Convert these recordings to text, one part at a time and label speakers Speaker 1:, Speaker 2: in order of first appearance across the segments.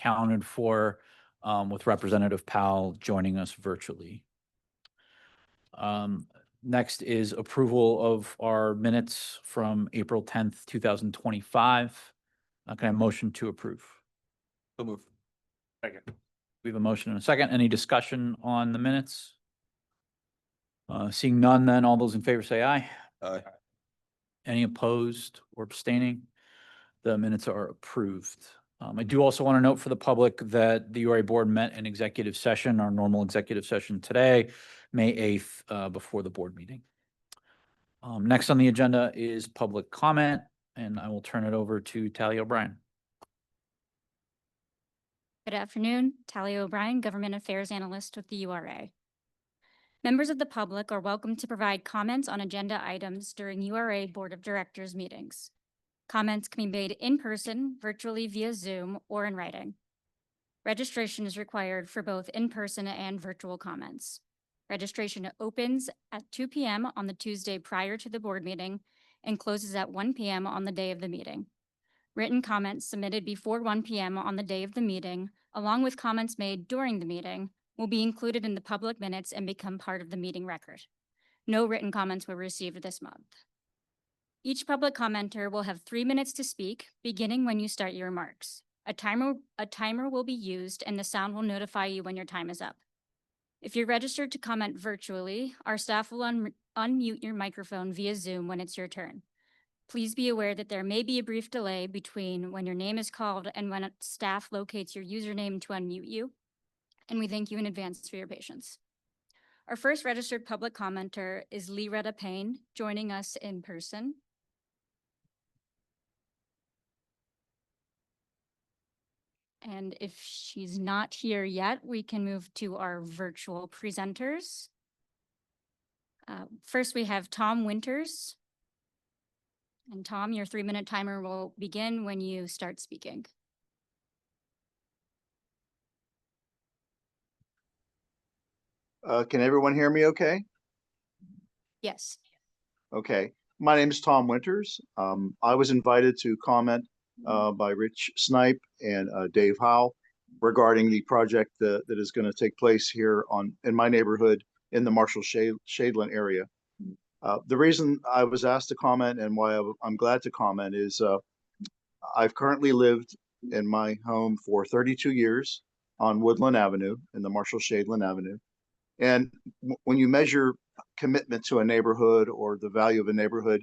Speaker 1: accounted for with Representative Powell joining us virtually. Next is approval of our minutes from April 10th, 2025. Can I have a motion to approve?
Speaker 2: So move. Second.
Speaker 1: We have a motion and a second. Any discussion on the minutes? Seeing none, then all those in favor say aye.
Speaker 2: Aye.
Speaker 1: Any opposed or abstaining? The minutes are approved. I do also want to note for the public that the URA Board met in executive session, our normal executive session today, May 8th, before the board meeting. Next on the agenda is public comment, and I will turn it over to Talia O'Brien.
Speaker 3: Good afternoon, Talia O'Brien, Government Affairs Analyst with the URA. Members of the public are welcome to provide comments on agenda items during URA Board of Directors meetings. Comments can be made in person, virtually via Zoom, or in writing. Registration is required for both in-person and virtual comments. Registration opens at 2 p.m. on the Tuesday prior to the board meeting and closes at 1 p.m. on the day of the meeting. Written comments submitted before 1 p.m. on the day of the meeting, along with comments made during the meeting, will be included in the public minutes and become part of the meeting record. No written comments were received this month. Each public commenter will have 3 minutes to speak, beginning when you start your remarks. A timer will be used and the sound will notify you when your time is up. If you're registered to comment virtually, our staff will unmute your microphone via Zoom when it's your turn. Please be aware that there may be a brief delay between when your name is called and when staff locates your username to unmute you, and we thank you in advance for your patience. Our first registered public commenter is Lee-Retta Payne, joining us in person. And if she's not here yet, we can move to our virtual presenters. First, we have Tom Winters. And Tom, your 3-minute timer will begin when you start speaking.
Speaker 4: Can everyone hear me okay?
Speaker 3: Yes.
Speaker 4: Okay. My name is Tom Winters. I was invited to comment by Rich Snipe and Dave Howe regarding the project that is going to take place here in my neighborhood in the Marshall-Shadeland area. The reason I was asked to comment and why I'm glad to comment is I've currently lived in my home for 32 years on Woodland Avenue in the Marshall-Shadeland Avenue. And when you measure commitment to a neighborhood or the value of a neighborhood,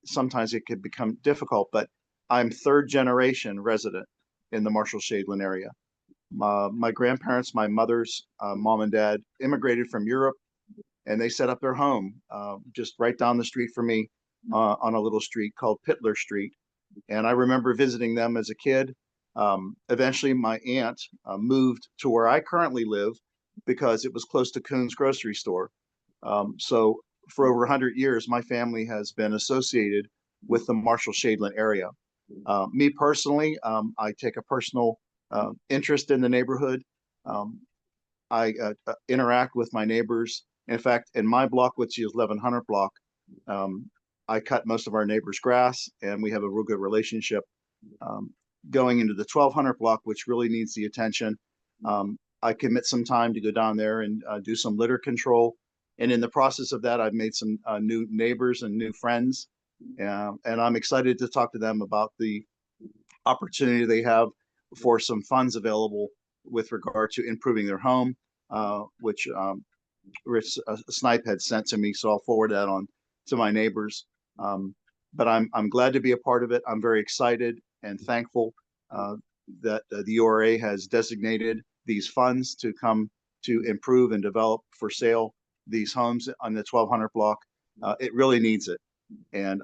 Speaker 4: sometimes it could become difficult, but I'm 3rd generation resident in the Marshall-Shadeland area. My grandparents, my mother's mom and dad immigrated from Europe, and they set up their home just right down the street from me on a little street called Pittler Street. And I remember visiting them as a kid. Eventually, my aunt moved to where I currently live because it was close to Coon's grocery store. So for over 100 years, my family has been associated with the Marshall-Shadeland area. Me personally, I take a personal interest in the neighborhood. I interact with my neighbors. In fact, in my block, which is 1100 block, I cut most of our neighbors' grass, and we have a real good relationship. Going into the 1200 block, which really needs the attention, I commit some time to go down there and do some litter control. And in the process of that, I've made some new neighbors and new friends. And I'm excited to talk to them about the opportunity they have for some funds available with regard to improving their home, which Rich Snipe had sent to me. So I'll forward that on to my neighbors. But I'm glad to be a part of it. I'm very excited and thankful that the URA has designated these funds to come to improve and develop for sale these homes on the 1200 block. It really needs it. And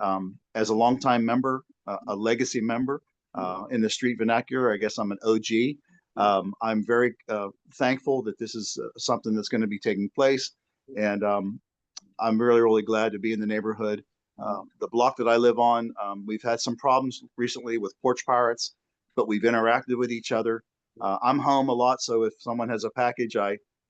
Speaker 4: as a longtime member, a legacy member in the street vernacular, I guess I'm an OG. I'm very thankful that this is something that's going to be taking place. And I'm really, really glad to be in the neighborhood. The block that I live on, we've had some problems recently with porch pirates, but we've interacted with each other. I'm home a lot, so if someone has a package,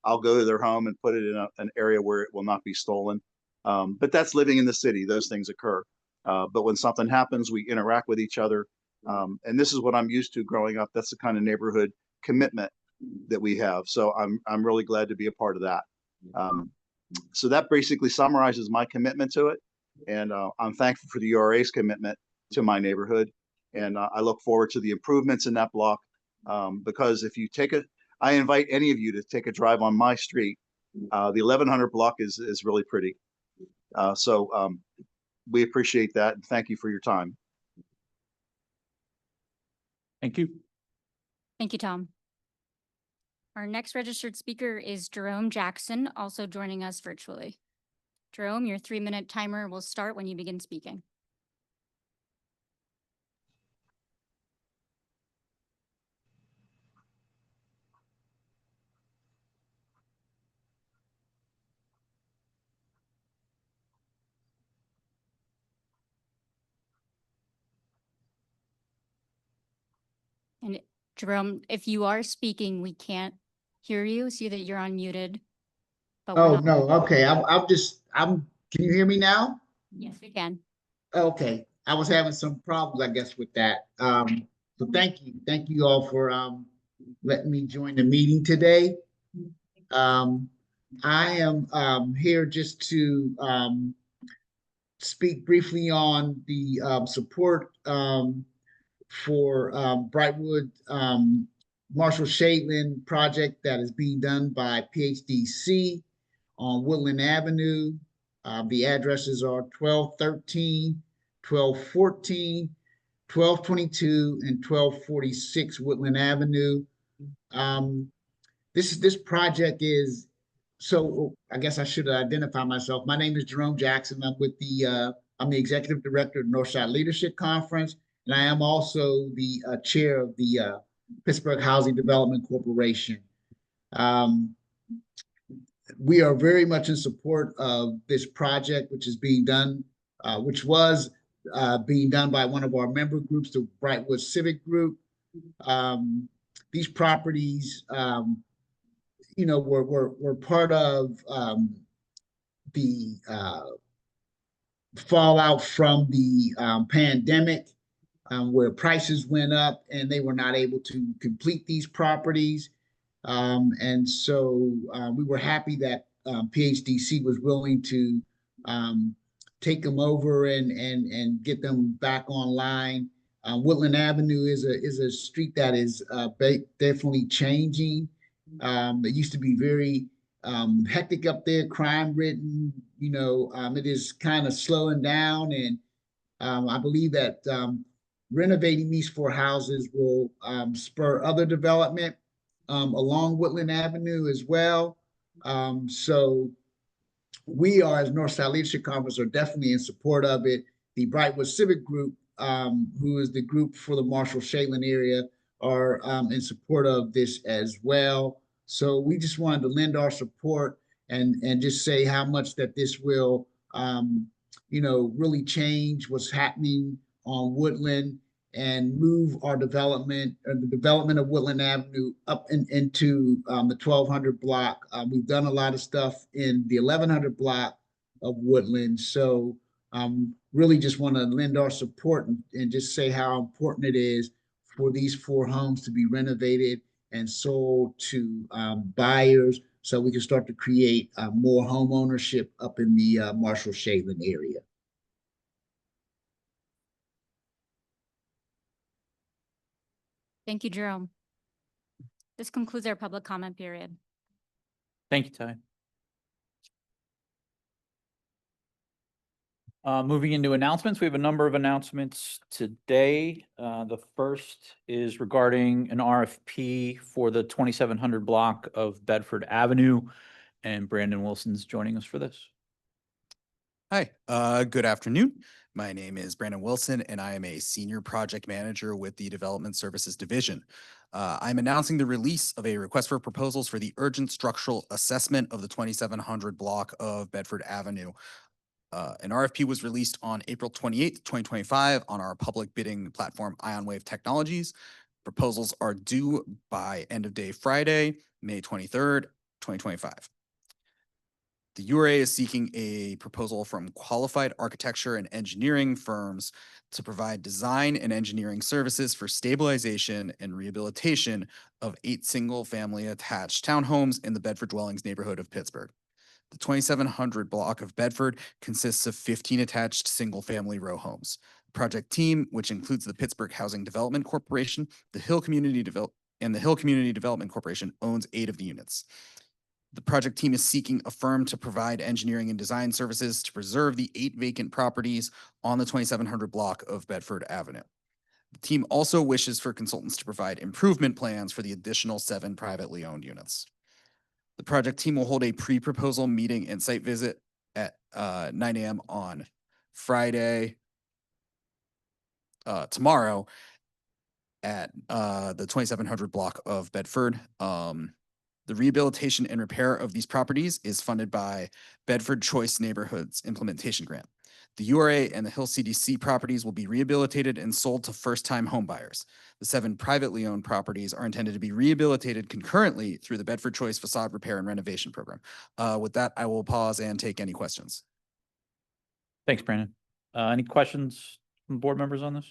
Speaker 4: I'll go to their home and put it in an area where it will not be stolen. But that's living in the city. Those things occur. But when something happens, we interact with each other. And this is what I'm used to growing up. That's the kind of neighborhood commitment that we have. So I'm really glad to be a part of that. So that basically summarizes my commitment to it. And I'm thankful for the URA's commitment to my neighborhood. And I look forward to the improvements in that block. Because if you I invite any of you to take a drive on my street. The 1100 block is really pretty. So we appreciate that. And thank you for your time.
Speaker 1: Thank you.
Speaker 3: Thank you, Tom. Our next registered speaker is Jerome Jackson, also joining us virtually. Jerome, your 3-minute timer will start when you begin speaking. And Jerome, if you are speaking, we can't hear you. See that you're unmuted. But we're
Speaker 5: Oh,
Speaker 3: not-
Speaker 5: no, okay, can you hear me now?
Speaker 3: Yes, we can.
Speaker 5: Okay, I was having some problems, I guess, with that. So thank you all for, letting me join the meeting today. I am, here just to, speak briefly on the, support, for, Brightwood, Marshall Shadeland project that is being done by PHDC on Woodland Avenue. The addresses are 1213, 1214, 1222, and 1246 Woodland Avenue. This project is, so I guess I should identify myself. My name is Jerome Jackson. I'm the executive director of Northside Leadership Conference, and I am also the chair of the Pittsburgh Housing Development Corporation. We are very much in support of this project, which is being done, which was being done by one of our member groups, the Brightwood Civic Group. These properties, were part of the fallout from the pandemic, where prices went up and they were not able to complete these properties. And so we were happy that PHDC was willing to take them over and get them back online. Woodland Avenue is a street that is definitely changing. It used to be very hectic up there, crime ridden. It is kind of slowing down, and I believe that renovating these 4 houses will spur other development along Woodland Avenue as well. So we are, as Northside Leadership Conference, are definitely in support of it. The Brightwood Civic Group, who is the group for the Marshall Shadeland area, are in support of this as well. So we just wanted to lend our support and just say how much that this will, really change what's happening on Woodland and move our development, or the development of Woodland Avenue up into the 1200 block. We've done a lot of stuff in the 1100 block of Woodland. So really just want to lend our support and just say how important it is for these 4 homes to be renovated and sold to buyers, so we can start to create more home ownership up in the Marshall Shadeland area.
Speaker 3: Thank you, Jerome. This concludes our public comment period.
Speaker 1: Thank you, Ty. Moving into announcements, we have a number of announcements today. The first is regarding an RFP for the 2700 block of Bedford Avenue, and Brandon Wilson's joining us for this.
Speaker 6: Hi, good afternoon. My name is Brandon Wilson, and I am a senior project manager with the Development Services Division. I'm announcing the release of a request for proposals for the urgent structural assessment of the 2700 block of Bedford Avenue. An RFP was released on April 28th, 2025 on our public bidding platform, IonWave Technologies. Proposals are due by end of day Friday, May 23rd, 2025. The URA is seeking a proposal from qualified architecture and engineering firms to provide design and engineering services for stabilization and rehabilitation of 8 single-family attached townhomes in the Bedford Dwellings neighborhood of Pittsburgh. The 2700 block of Bedford consists of 15 attached single-family row homes. The project team, which includes the Pittsburgh Housing Development Corporation, the Hill Community Development Corporation, owns 8 of the units. The project team is seeking a firm to provide engineering and design services to preserve the 8 vacant properties on the 2700 block of Bedford Avenue. The team also wishes for consultants to provide improvement plans for the additional 7 privately owned units. The project team will hold a pre-proposal meeting and site visit at 9 a.m. on Friday, tomorrow, at the 2700 block of Bedford. The rehabilitation and repair of these properties is funded by Bedford Choice Neighborhoods Implementation Grant. The URA and the Hill CDC properties will be rehabilitated and sold to first-time homebuyers. The 7 privately owned properties are intended to be rehabilitated concurrently through the Bedford Choice Facade Repair and Renovation Program. With that, I will pause and take any questions.
Speaker 1: Thanks, Brandon. Any questions from board members on this?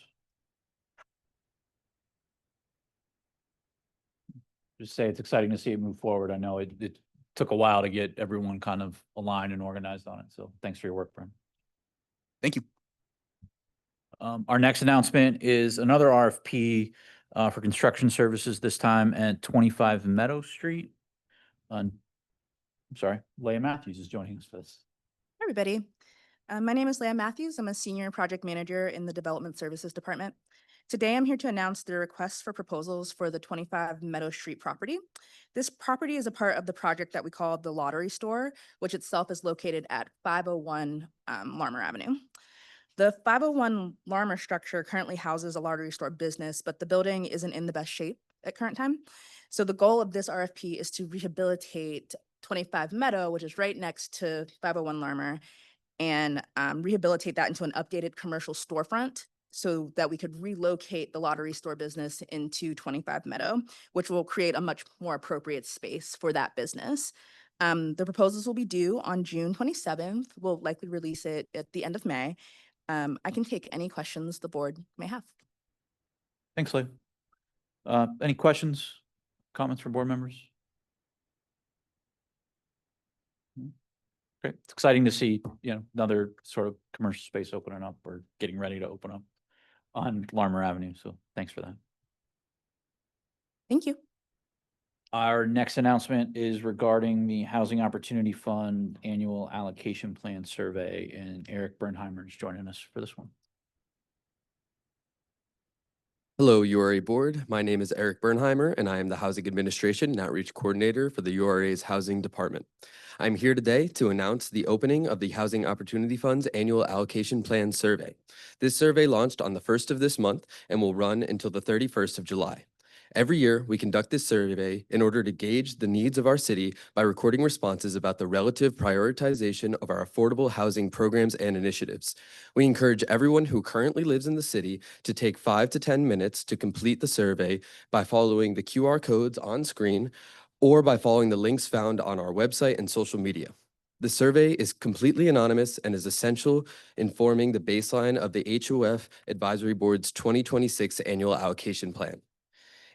Speaker 1: Just say it's exciting to see it move forward. I know it took a while to get everyone kind of aligned and organized on it. So thanks for your work, Brandon.
Speaker 6: Thank you.
Speaker 1: Our next announcement is another RFP for construction services, this time at 25 Meadow Street. I'm sorry, Leah Matthews is joining us for this.
Speaker 7: Hi, everybody. My name is Leah Matthews. I'm a senior project manager in the Development Services Department. Today, I'm here to announce the request for proposals for the 25 Meadow Street property. This property is a part of the project that we call the Lottery Store, which itself is located at 501 Larmer Avenue. The 501 Larmer structure currently houses a lottery store business, but the building isn't in the best shape at current time. So the goal of this RFP is to rehabilitate 25 Meadow, which is right next to 501 Larmer, and rehabilitate that into an updated commercial storefront so that we could relocate the lottery store business into 25 Meadow, which will create a much more appropriate space for that business. The proposals will be due on June 27th. We'll likely release it at the end of May. I can take any questions the board may have.
Speaker 1: Thanks, Leah. Any questions, comments from board members? Great. It's exciting to see, another sort of commercial space opening up or getting ready to open up on Larmer Avenue. So thanks for that.
Speaker 7: Thank you.
Speaker 1: Our next announcement is regarding the Housing Opportunity Fund Annual Allocation Plan Survey, and Eric Bernheimer is joining us for this one.
Speaker 8: Hello, URA Board. My name is Eric Bernheimer, and I am the Housing Administration and Outreach Coordinator for the URA's Housing Department. I'm here today to announce the opening of the Housing Opportunity Fund's Annual Allocation Plan Survey. This survey launched on the 1st of this month and will run until the 31st of July. Every year, we conduct this survey in order to gauge the needs of our city by recording responses about the relative prioritization of our affordable housing programs and initiatives. We encourage everyone who currently lives in the city to take 5 to 10 minutes to complete the survey by following the QR codes on screen or by following the links found on our website and social media. The survey is completely anonymous and is essential in forming the baseline of the HOF Advisory Board's 2026 Annual Allocation Plan.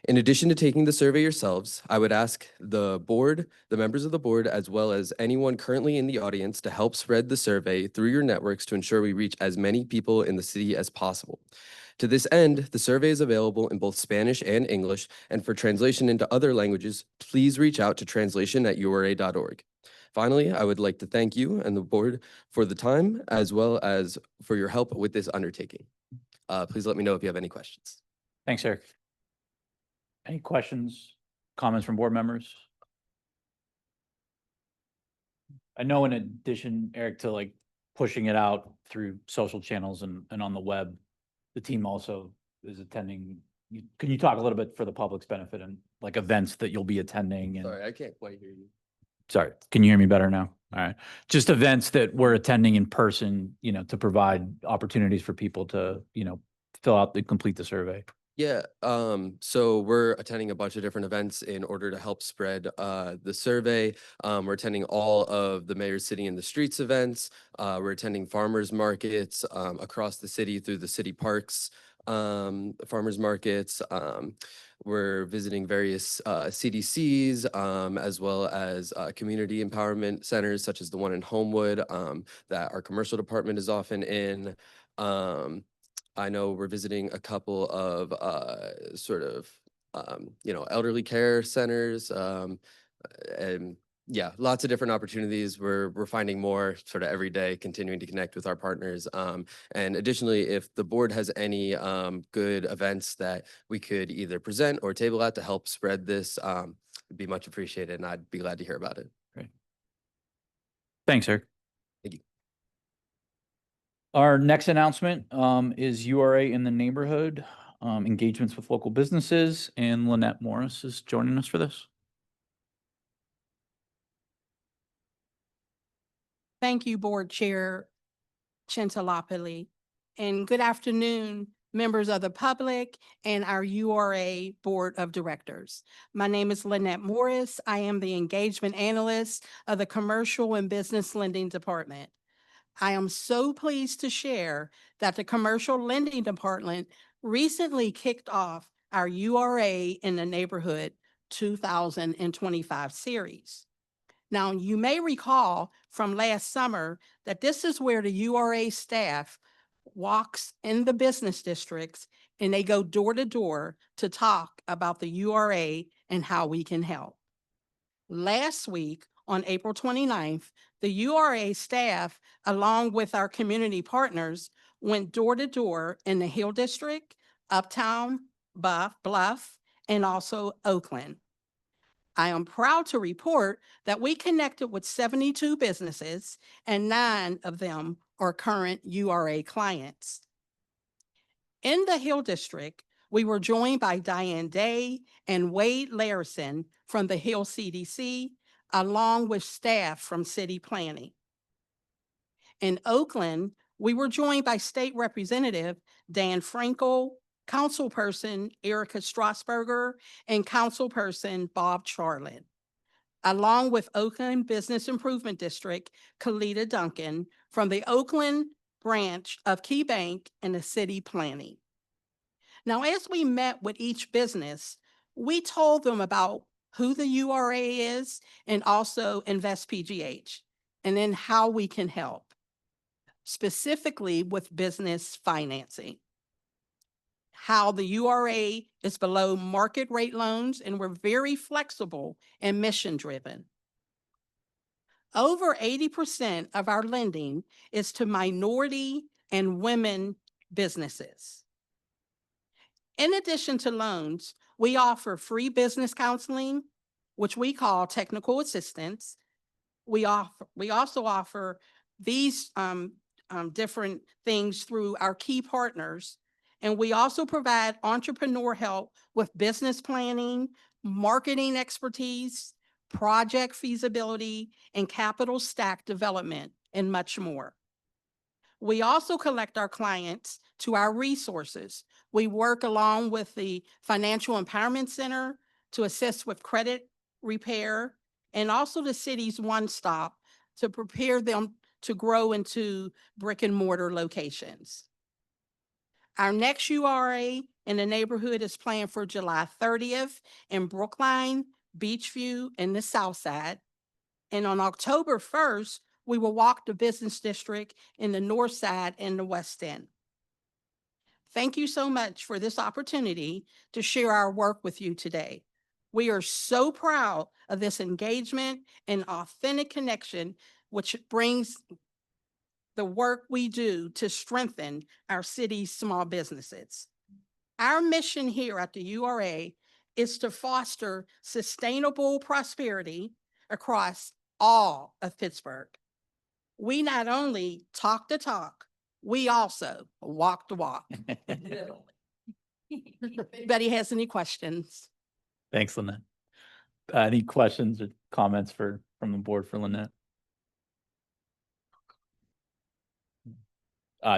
Speaker 8: In addition to taking the survey yourselves, I would ask the board, the members of the board, as well as anyone currently in the audience to help spread the survey through your networks to ensure we reach as many people in the city as possible. To this end, the survey is available in both Spanish and English, and for translation into other languages, please reach out to translation@ura.org. Finally, I would like to thank you and the board for the time, as well as for your help with this undertaking. Please let me know if you have any questions.
Speaker 1: Thanks, Eric. Any questions, comments from board members? I know in addition, Eric, to like pushing it out through social channels and on the web, the team also is attending. Can you talk a little bit for the public's benefit and like events that you'll be attending? And
Speaker 8: Sorry, I can't quite hear you.
Speaker 1: sorry, can you hear me better now? All right. Just events that we're attending in person, to provide opportunities for people to, fill out complete the survey.
Speaker 8: Yeah, so we're attending a bunch of different events in order to help spread the survey. We're attending all of the Mayor's City in the Streets events. We're attending farmers markets across the city through the city parks, farmers markets. We're visiting various CDCs as well as community empowerment centers such as the one in Homewood that our commercial department is often in. I know we're visiting a couple of elderly care centers. And yeah, lots of different opportunities. We're finding more sort of every day, continuing to connect with our partners. And additionally, if the board has any good events that we could either present or table at to help spread this, it'd be much appreciated, and I'd be glad to hear about it.
Speaker 1: Thanks, Eric.
Speaker 8: Thank you.
Speaker 1: Our next announcement is URA in the neighborhood, engagements with local businesses, and Lynette Morris is joining us for this.
Speaker 9: Thank you, Board Chair Chintalapalli. And good afternoon, members of the public and our URA Board of Directors. My name is Lynette Morris. I am the Engagement Analyst of the Commercial and Business Lending Department. I am so pleased to share that the Commercial Lending Department recently kicked off our URA in the Neighborhood 2025 series. Now, you may recall from last summer that this is where the URA staff walks in the business districts and they go door to door to talk about the URA and how we can help. Last week, on April 29th, the URA staff, along with our community partners, went door to door in the Hill District, Uptown, Bluff, and also Oakland. I am proud to report that we connected with 72 businesses and 9 of them are current URA clients. In the Hill District, we were joined by Diane Day and Wade Larison from the Hill CDC, along with staff from City Planning. In Oakland, we were joined by State Representative Dan Frankel, Councilperson Erica Strasburger, and Councilperson Bob Charlin, along with Oakland Business Improvement District, Kalita Duncan from the Oakland branch of Key Bank and the City Planning. Now, as we met with each business, we told them about who the URA is and also Invest PGH, and then how we can help, specifically with business financing. How the URA is below market rate loans and we're very flexible and mission driven. Over 80% of our lending is to minority and women businesses. In addition to loans, we offer free business counseling, which we call technical assistance. We also offer these different things through our key partners. And we also provide entrepreneur help with business planning, marketing expertise, project feasibility, and capital stack development, and much more. We also collect our clients to our resources. We work along with the Financial Empowerment Center to assist with credit repair, and also the city's One Stop to prepare them to grow into brick and mortar locations. Our next URA in the neighborhood is planned for July 30th in Brookline, Beachview, and the South Side. And on October 1st, we will walk the business district in the North Side and the West End. Thank you so much for this opportunity to share our work with you today. We are so proud of this engagement and authentic connection, which brings the work we do to strengthen our city's small businesses. Our mission here at the URA is to foster sustainable prosperity across all of Pittsburgh. We not only talk the talk, we also walk the walk. Anybody has any questions?
Speaker 1: Thanks, Lynette. Any questions or comments from the board for Lynette?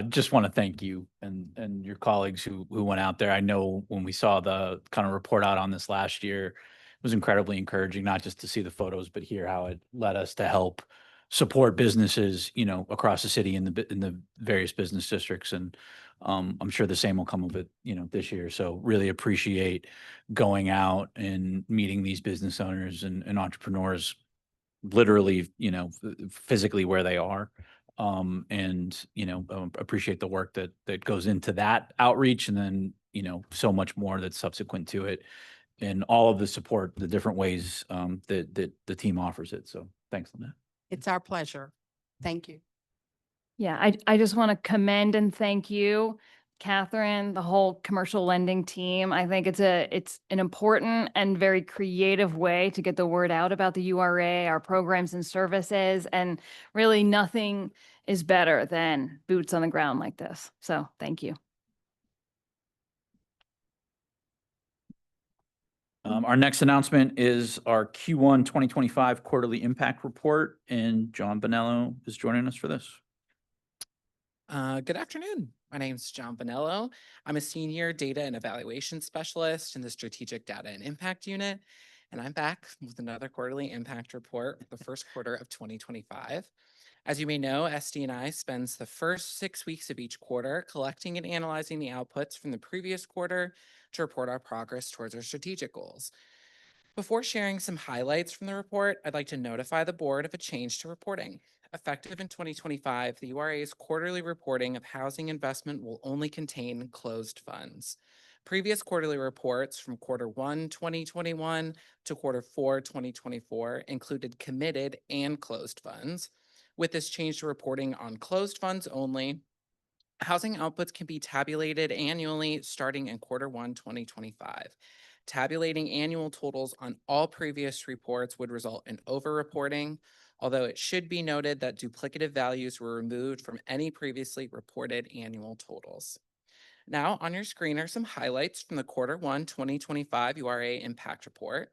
Speaker 1: just want to thank you and your colleagues who went out there. I know when we saw the kind of report out on this last year, it was incredibly encouraging, not just to see the photos, but hear how it led us to help support businesses, across the city in the various business districts. And I'm sure the same will come of it, this year. So really appreciate going out and meeting these business owners and entrepreneurs, literally, physically where they are. Appreciate the work that goes into that outreach, and then, so much more that's subsequent to it, and all of the support, the different ways that the team offers it. So thanks, Lynette.
Speaker 9: It's our pleasure. Thank you.
Speaker 10: Yeah, I just want to commend and thank you, Catherine, the whole commercial lending team. I think it's an important and very creative way to get the word out about the URA, our programs and services, and really nothing is better than boots on the ground like this. So thank you.
Speaker 1: Our next announcement is our Q1 2025 quarterly impact report, and John Bonello is joining us for this.
Speaker 11: Good afternoon. My name is John Bonello. I'm a senior data and evaluation specialist in the Strategic Data and Impact Unit, and I'm back with another quarterly impact report for the first quarter of 2025. As you may know, SD&I spends the first 6 weeks of each quarter collecting and analyzing the outputs from the previous quarter to report our progress towards our strategic goals. Before sharing some highlights from the report, I'd like to notify the board of a change to reporting. Effective in 2025, the URA's quarterly reporting of housing investment will only contain closed funds. Previous quarterly reports from Q1 2021 to Q4 2024 included committed and closed funds. With this change to reporting on closed funds only, housing outputs can be tabulated annually starting in Q1 2025. Tabulating annual totals on all previous reports would result in over-reporting, although it should be noted that duplicative values were removed from any previously reported annual totals. Now, on your screen are some highlights from the Q1 2025 URA Impact Report.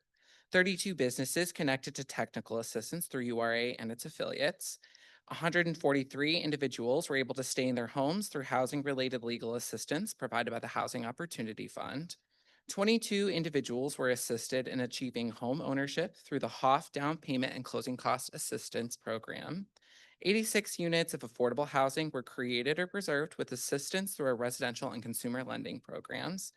Speaker 11: 32 businesses connected to technical assistance through URA and its affiliates. 143 individuals were able to stay in their homes through housing-related legal assistance provided by the Housing Opportunity Fund. 22 individuals were assisted in achieving home ownership through the HOF Down Payment and Closing Cost Assistance Program. 86 units of affordable housing were created or preserved with assistance through our residential and consumer lending programs.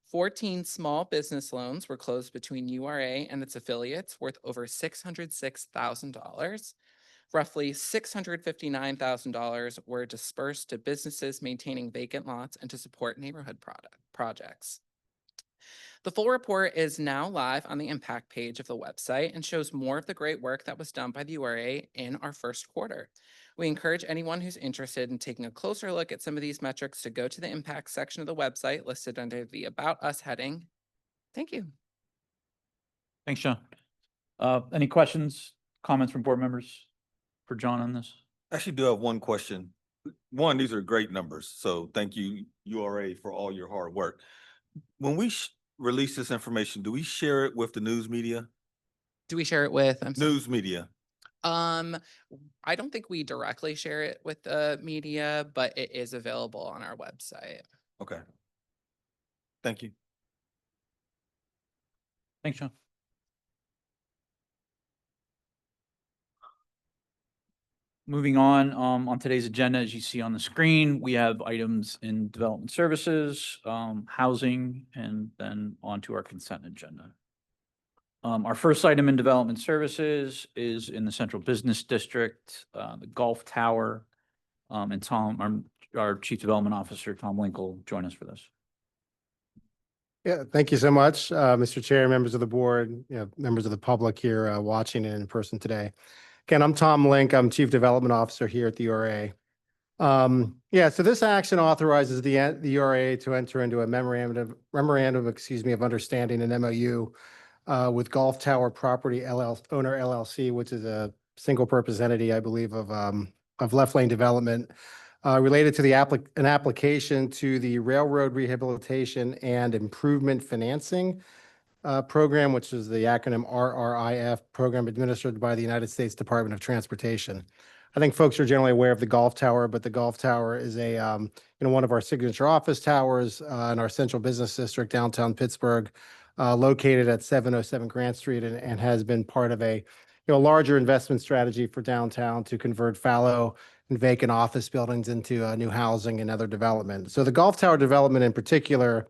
Speaker 11: 14 small business loans were closed between URA and its affiliates worth over $606,000. Roughly $659,000 were dispersed to businesses maintaining vacant lots and to support neighborhood projects. The full report is now live on the impact page of the website and shows more of the great work that was done by the URA in our first quarter. We encourage anyone who's interested in taking a closer look at some of these metrics to go to the impact section of the website listed under the About Us heading. Thank you.
Speaker 1: Thanks, John. Any questions, comments from board members for John on this?
Speaker 2: I actually do have one question. One, these are great numbers, so thank you, URA, for all your hard work. When we release this information, do we share it with the news media?
Speaker 11: Do we share it with
Speaker 2: News media?
Speaker 11: I don't think we directly share it with the media, but it is available on our website.
Speaker 2: Okay. Thank you.
Speaker 1: Thanks, John. Moving on today's agenda, as you see on the screen, we have items in development services, housing, and then on to our consent agenda. Our first item in development services is in the Central Business District, the Golf Tower, and Tom, our Chief Development Officer, Tom Winkle, join us for this.
Speaker 12: Yeah, thank you so much, Mr. Chair, members of the board, members of the public here watching in person today. Again, I'm Tom Link. I'm Chief Development Officer here at the URA. So this action authorizes the URA to enter into a memorandum of understanding, an MOU, with Golf Tower Property Owner LLC, which is a single purpose entity, I believe, of Left Lane Development, related to an application to the Railroad Rehabilitation and Improvement Financing program, which is the acronym RRIF, program administered by the United States Department of Transportation. I think folks are generally aware of the Golf Tower, but the Golf Tower is one of our signature office towers in our central business district, downtown Pittsburgh, located at 707 Grant Street and has been part of a larger investment strategy for downtown to convert fallow and vacant office buildings into new housing and other development. So the Golf Tower development in particular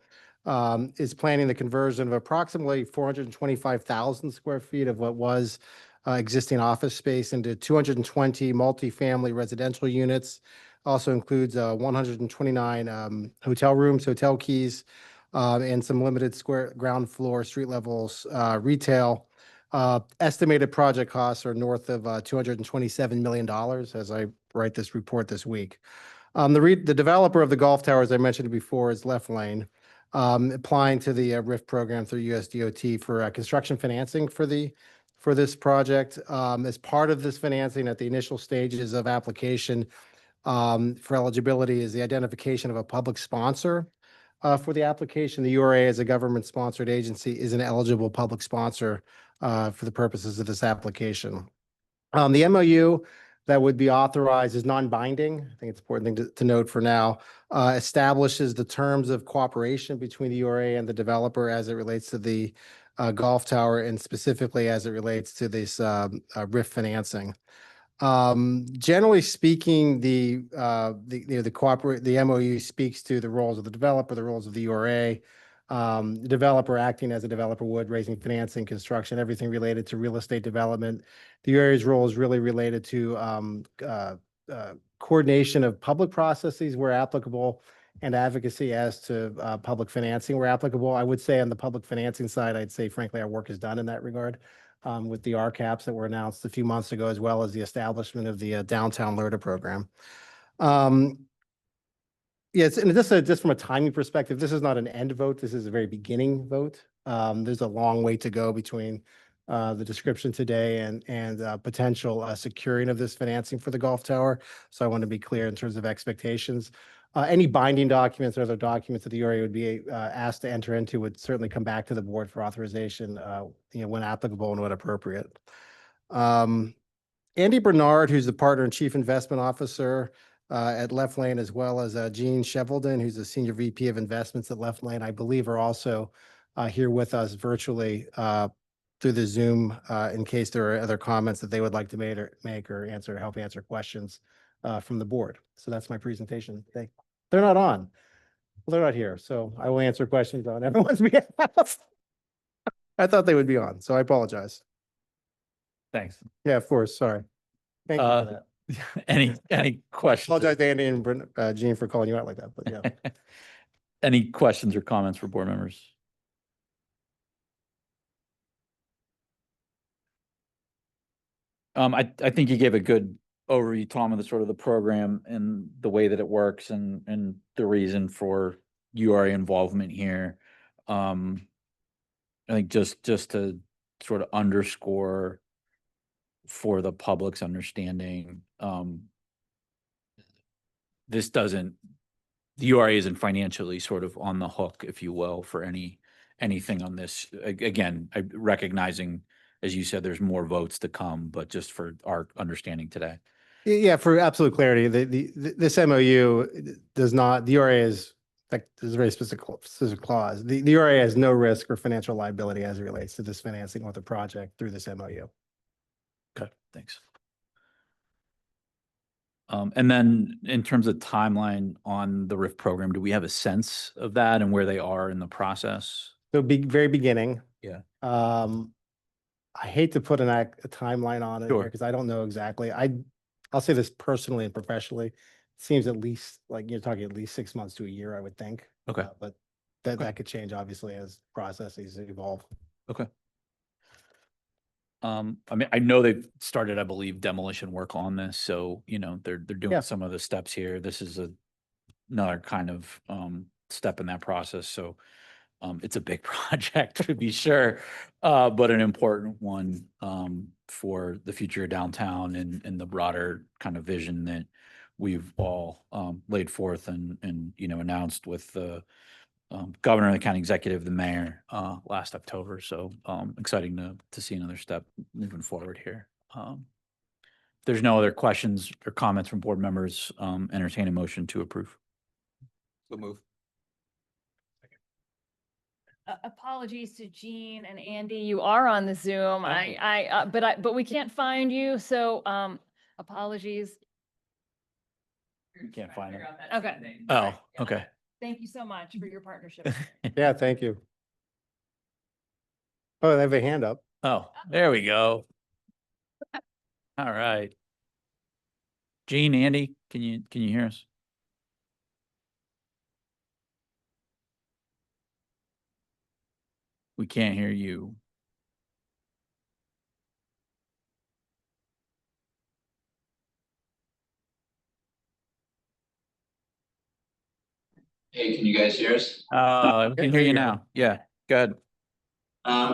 Speaker 12: is planning the conversion of approximately 425,000 square feet of what was existing office space into 220 multifamily residential units. Also includes 129 hotel rooms, hotel keys, and some limited square ground floor, street levels, retail. Estimated project costs are north of $227 million as I write this report this week. The developer of the Golf Tower, as I mentioned before, is Left Lane, applying to the RIF program through USDOT for construction financing for this project. As part of this financing at the initial stages of application for eligibility is the identification of a public sponsor for the application. The URA, as a government-sponsored agency, is an eligible public sponsor for the purposes of this application. The MOU that would be authorized is non-binding. I think it's an important thing to note for now. Establishes the terms of cooperation between the URA and the developer as it relates to the Golf Tower, and specifically as it relates to this RIF financing. Generally speaking, the MOU speaks to the roles of the developer, the roles of the URA, the developer acting as a developer would, raising financing, construction, everything related to real estate development. The URA's role is really related to coordination of public processes where applicable, and advocacy as to public financing where applicable. I would say on the public financing side, I'd say frankly, our work is done in that regard with the RCAPs that were announced a few months ago, as well as the establishment of the downtown LERTA program. Yes, and just from a timing perspective, this is not an end vote. This is a very beginning vote. There's a long way to go between the description today and potential securing of this financing for the Golf Tower. So I want to be clear in terms of expectations. Any binding documents or other documents that the URA would be asked to enter into would certainly come back to the board for authorization, when applicable and when appropriate. Andy Bernard, who's the partner and chief investment officer at Left Lane, as well as Gene Shevelden, who's the senior VP of investments at Left Lane, I believe are also here with us virtually through the Zoom in case there are other comments that they would like to make or help answer questions from the board. So that's my presentation. They're not on. Well, they're not here, so I will answer questions on everyone's behalf. I thought they would be on, so I apologize.
Speaker 1: Thanks.
Speaker 12: Yeah, of course. Sorry. Thank you for that.
Speaker 1: Any questions?
Speaker 12: Apologize to Andy and Gene for calling you out like that, but yeah.
Speaker 1: Any questions or comments for board members? I think you gave a good overview, Tom, of the sort of the program and the way that it works and the reason for URA involvement here. I think just to sort of underscore for the public's understanding, the URA isn't financially sort of on the hook, if you will, for anything on this. Again, recognizing, as you said, there's more votes to come, but just for our understanding today.
Speaker 12: Yeah, for absolute clarity, this MOU does not, the URA is, like, there's a very specific clause. The URA has no risk or financial liability as it relates to this financing or the project through this MOU.
Speaker 1: Okay, thanks. And then in terms of timeline on the RIF program, do we have a sense of that and where they are in the process?
Speaker 12: So very beginning.
Speaker 1: Yeah.
Speaker 12: I hate to put a timeline on it
Speaker 1: Sure.
Speaker 12: because I don't know exactly. I'll say this personally and professionally. It seems at least like you're talking at least 6 months to a year, I would think.
Speaker 1: Okay.
Speaker 12: But that could change obviously as processes evolve.
Speaker 1: Okay. I mean, I know they've started, I believe, demolition work on this, so they're doing
Speaker 12: Yeah.
Speaker 1: some of the steps here. This is another kind of step in that process. So it's a big project to be sure, but an important one for the future of downtown and the broader kind of vision that we've all laid forth and announced with the governor, the county executive, the mayor last October. So exciting to see another step moving forward here. If there's no other questions or comments from board members, entertain a motion to approve.
Speaker 2: So move.
Speaker 10: Apologies to Jean and Andy. You are on the Zoom. But we can't find you. So, apologies.
Speaker 1: You can't find it.
Speaker 10: Okay.
Speaker 1: Oh, okay.
Speaker 10: Thank you so much for your partnership.
Speaker 12: Yeah, thank you. Oh, they have a hand up.
Speaker 1: Oh, there we go. All right. Jean, Andy, can you hear us? We can't hear you.
Speaker 13: Hey, can you guys hear us?
Speaker 1: We can hear you now. Yeah, good.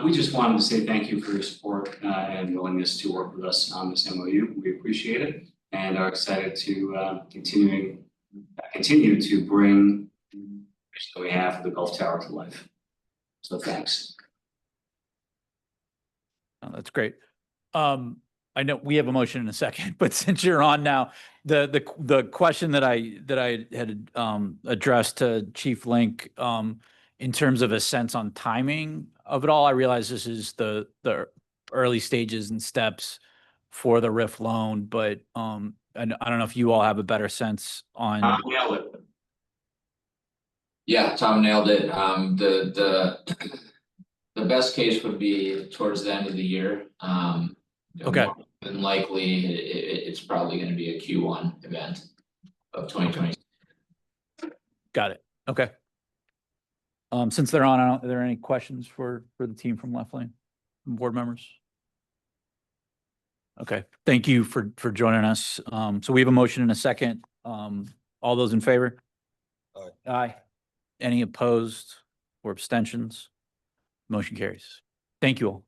Speaker 13: We just wanted to say thank you for your support and willingness to work with us on this MOU. We appreciate it and are excited to continue to bring the vision that we have for the Gulf Tower to life. So thanks.
Speaker 1: Oh, that's great. I know we have a motion in a second, but since you're on now, the question that I had addressed to Chief Link in terms of a sense on timing of it all, I realize this is the early stages and steps for the RIF loan, but I don't know if you all have a better sense on.
Speaker 13: Nailed it. Yeah, Tom nailed it. The best case would be towards the end of the year.
Speaker 1: Okay.
Speaker 13: More than likely, it's probably going to be a Q1 event of 2020.
Speaker 1: Got it. Okay. Since they're on, are there any questions for the team from Left Lane, from board members? Okay, thank you for joining us. So we have a motion in a second. All those in favor?
Speaker 2: Aye.
Speaker 1: Aye. Any opposed or abstentions? Motion carries. Thank you all.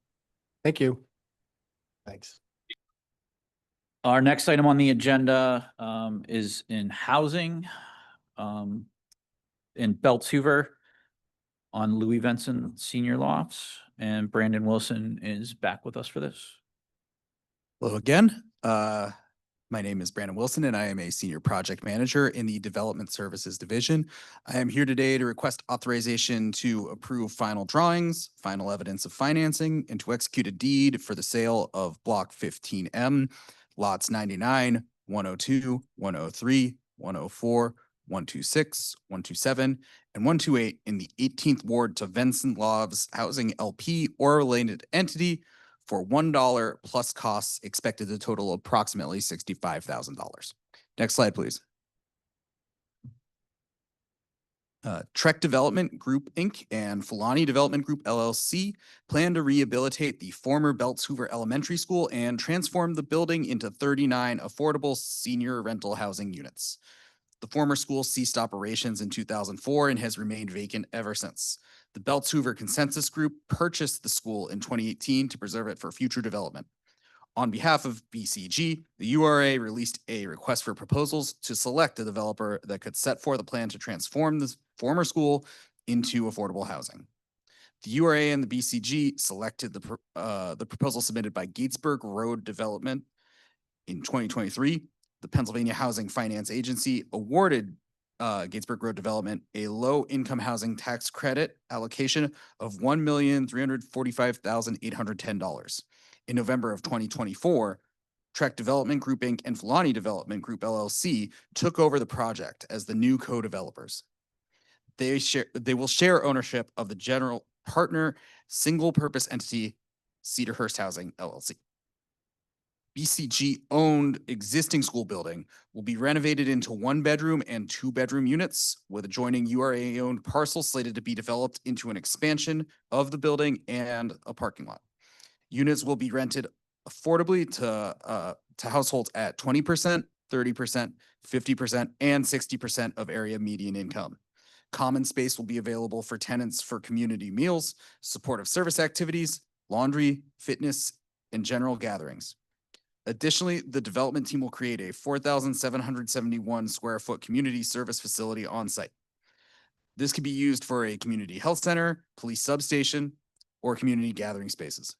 Speaker 12: Thank you. Thanks.
Speaker 1: Our next item on the agenda is in housing in Belts Hoover on Louis Venson Senior Lofts, and Brandon Wilson is back with us for this.
Speaker 6: Hello again. My name is Brandon Wilson, and I am a senior project manager in the Development Services Division. I am here today to request authorization to approve final drawings, final evidence of financing, and to execute a deed for the sale of Block 15M, lots 99, 102, 103, 104, 126, 127, and 128 in the 18th Ward to Venson Lofts Housing LP or related entity for $1 plus costs expected to total approximately $65,000. Next slide, please. Trek Development Group, Inc. and Fulani Development Group, LLC plan to rehabilitate the former Belts Hoover Elementary School and transform the building into 39 affordable senior rental housing units. The former school ceased operations in 2004 and has remained vacant ever since. The Belts Hoover Consensus Group purchased the school in 2018 to preserve it for future development. On behalf of BCG, the URA released a request for proposals to select a developer that could set forth a plan to transform the former school into affordable housing. The URA and the BCG selected the proposal submitted by Gatesburg Road Development in 2023. The Pennsylvania Housing Finance Agency awarded Gatesburg Road Development a low-income housing tax credit allocation of $1,345,810. In November of 2024, Trek Development Group, Inc. and Fulani Development Group, LLC took over the project as the new co-developers. They will share ownership of the general partner single-purpose entity, Cedarhurst Housing, LLC. BCG-owned existing school building will be renovated into 1-bedroom and 2-bedroom units with adjoining URA-owned parcels slated to be developed into an expansion of the building and a parking lot. Units will be rented affordably to households at 20%, 30%, 50%, and 60% of area median income. Common space will be available for tenants for community meals, supportive service activities, laundry, fitness, and general gatherings. Additionally, the development team will create a 4,771 square foot community service facility on site. This could be used for a community health center, police substation, or community gathering spaces.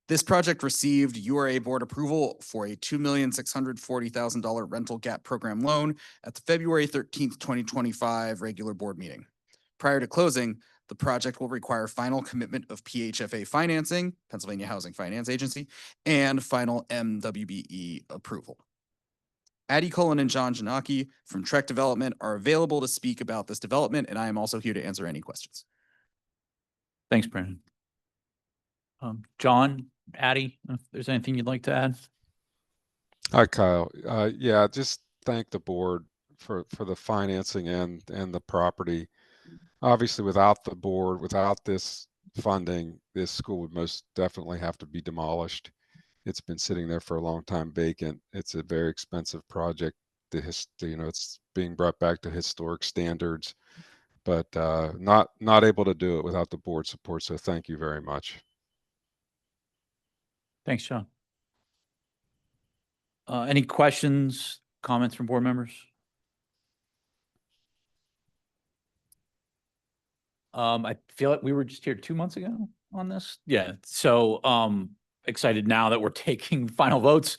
Speaker 6: This project received URA Board approval for a $2,640,000 rental gap program loan at the February 13th, 2025 regular board meeting. Prior to closing, the project will require final commitment of PHFA financing, Pennsylvania Housing Finance Agency, and final MWBE approval. Addie Cullen and John Janaki from Trek Development are available to speak about this development, and I am also here to answer any questions.
Speaker 1: Thanks, Brandon. John, Addie, if there's anything you'd like to add?
Speaker 14: Hi, Kyle. Yeah, just thank the board for the financing and the property. Obviously, without the board, without this funding, this school would most definitely have to be demolished. It's been sitting there for a long time vacant. It's a very expensive project. It's being brought back to historic standards, but not able to do it without the board support. So thank you very much.
Speaker 1: Thanks, John. Any questions, comments from board members? I feel like we were just here 2 months ago on this. Yeah. So, excited now that we're taking final votes,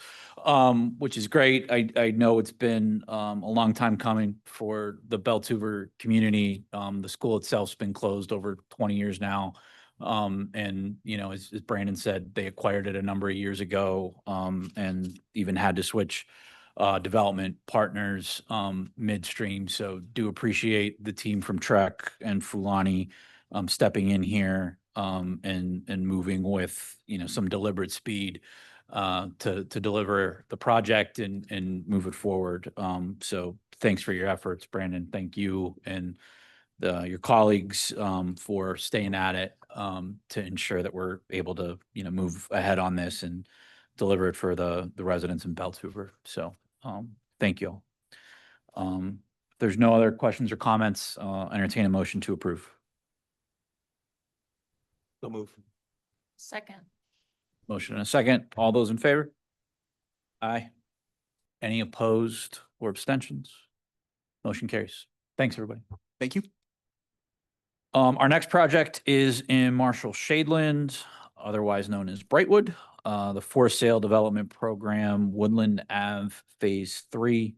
Speaker 1: which is great. I know it's been, a long time coming for the Beltuver community. The school itself's been closed over 20 years now. And, as Brandon said, they acquired it a number of years ago, and even had to switch development partners midstream. So do appreciate the team from Trek and Fulani stepping in here and moving with some deliberate speed to deliver the project and move it forward. So thanks for your efforts, Brandon. Thank you and your colleagues for staying at it to ensure that we're able to move ahead on this and deliver it for the residents in Beltuver. So thank you all. If there's no other questions or comments, entertain a motion to approve.
Speaker 2: So move.
Speaker 10: Second.
Speaker 1: Motion and a second. All those in favor? Aye. Any opposed or abstentions? Motion carries. Thanks, everybody.
Speaker 6: Thank you.
Speaker 1: Our next project is in Marshall Shadeland, otherwise known as Brightwood, the for sale development program, Woodland Ave Phase 3.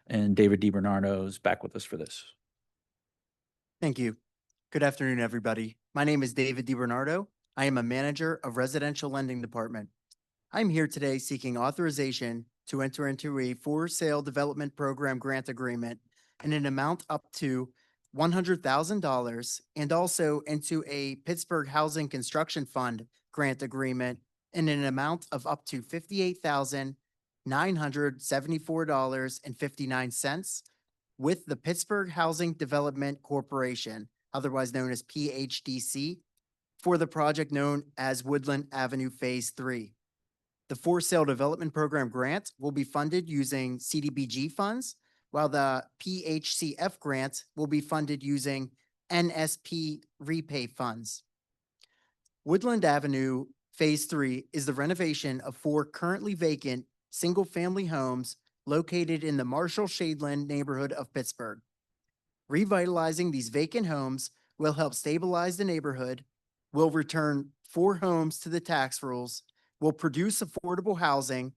Speaker 1: And David DiBernardo is back with us for this.
Speaker 15: Thank you. Good afternoon, everybody. My name is David DiBernardo. I am a manager of Residential Lending Department. I'm here today seeking authorization to enter into a for sale development program grant agreement in an amount up to $100,000 and also into a Pittsburgh Housing Construction Fund grant agreement in an amount of up to $58,974.59 with the Pittsburgh Housing Development Corporation, otherwise known as PHDC, for the project known as Woodland Avenue Phase 3. The for sale development program grant will be funded using CDBG funds, while the PHCF grant will be funded using NSP repay funds. Woodland Avenue Phase 3 is the renovation of 4 currently vacant single-family homes located in the Marshall Shadeland neighborhood of Pittsburgh. Revitalizing these vacant homes will help stabilize the neighborhood, will return 4 homes to the tax rolls, will produce affordable housing,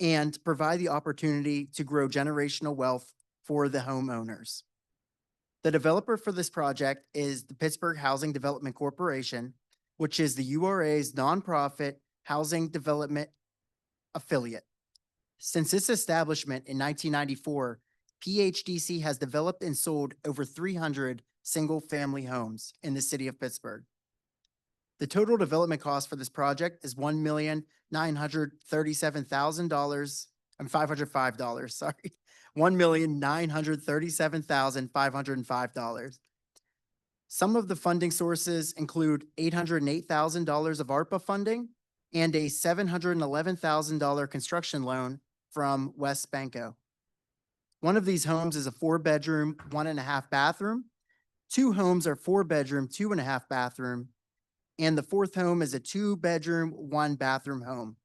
Speaker 15: and provide the opportunity to grow generational wealth for the homeowners. The developer for this project is the Pittsburgh Housing Development Corporation, which is the URA's nonprofit housing development affiliate. Since its establishment in 1994, PHDC has developed and sold over 300 single-family homes in the city of Pittsburgh. The total development cost for this project is $505, sorry. $1,937,505. Some of the funding sources include $808,000 of ARPA funding and a $711,000 construction loan from West Banco. One of these homes is a 4-bedroom, 1.5 bathroom. 2 homes are 4-bedroom, 2.5 bathroom. And the 4th home is a 2-bedroom, 1-bathroom home.